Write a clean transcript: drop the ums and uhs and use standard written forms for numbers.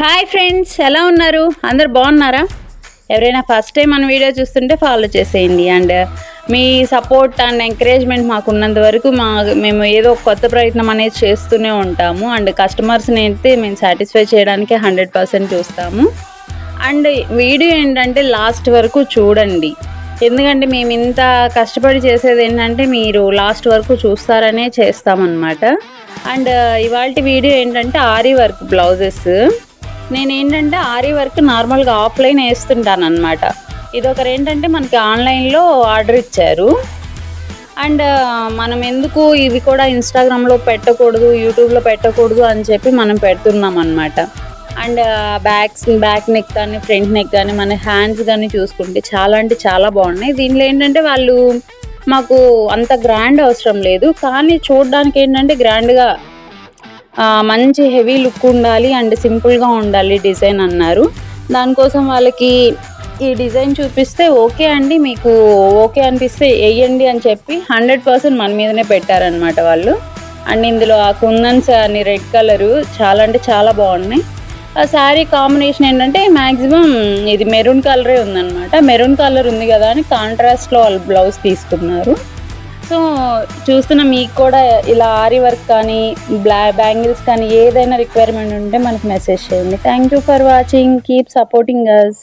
Hi friends, ఎలా ఉన్నారు? అందరు బాగున్నారా? ఎవరైనా ఫస్ట్ టైం మన వీడియో చూస్తుంటే ఫాలో చేసేయండి. And me support and encouragement మాకు ఉన్నంత వరకు మేము ఏదో ఒక కొత్త ప్రయత్నం అనేది చేస్తూనే ఉంటాము. అండ్ కస్టమర్స్ని అయితే మేము సాటిస్ఫై చేయడానికి 100% చూస్తాము. అండ్ వీడియో ఏంటంటే లాస్ట్ వరకు చూడండి, ఎందుకంటే మేము ఇంత కష్టపడి చేసేది ఏంటంటే మీరు లాస్ట్ వరకు చూస్తారనే చేస్తామన్నమాట. అండ్ ఇవాళ వీడియో ఏంటంటే ఆరీ వర్క్ బ్లౌజెస్. నేనేంటంటే ఆరీ వర్క్ నార్మల్గా ఆఫ్లైన్ వేస్తుంటాను అనమాట. ఇదొకరు ఏంటంటే మనకి ఆన్లైన్లో ఆర్డర్ ఇచ్చారు. అండ్ మనం ఎందుకు ఇవి కూడా ఇన్స్టాగ్రామ్లో పెట్టకూడదు, యూట్యూబ్లో పెట్టకూడదు అని చెప్పి మనం పెడుతున్నాం అనమాట. అండ్ బ్యాక్ నెక్ కానీ ఫ్రంట్ నెక్ కానీ మన హ్యాండ్స్ కానీ చూసుకుంటే చాలా అంటే చాలా బాగున్నాయి. దీనిలో ఏంటంటే వాళ్ళు మాకు అంత గ్రాండ్ అవసరం లేదు, కానీ చూడడానికి ఏంటంటే గ్రాండ్గా మంచి హెవీ లుక్ ఉండాలి అండ్ సింపుల్గా ఉండాలి డిజైన్ అన్నారు. దానికోసం వాళ్ళకి ఈ డిజైన్ చూపిస్తే ఓకే అండి, మీకు ఓకే అనిపిస్తే వేయండి అని చెప్పి 100% మన మీదనే పెట్టారనమాట వాళ్ళు. అండ్ ఇందులో ఆ కుందన్స్ అని రెడ్ కలరు చాలా అంటే చాలా బాగున్నాయి. ఆ శారీ కాంబినేషన్ ఏంటంటే మ్యాక్సిమం ఇది మెరూన్ కలరే ఉందన్నమాట. మెరూన్ కలర్ ఉంది కదా అని కాంట్రాస్ట్లో వాళ్ళు బ్లౌజ్ తీసుకున్నారు. సో చూస్తున్న మీకు కూడా ఇలా ఆరీ వర్క్ కానీ బ్యాంగిల్స్ కానీ ఏదైనా రిక్వైర్మెంట్ ఉంటే మనకు మెసేజ్ చేయండి. Thank you for watching. Keep supporting us.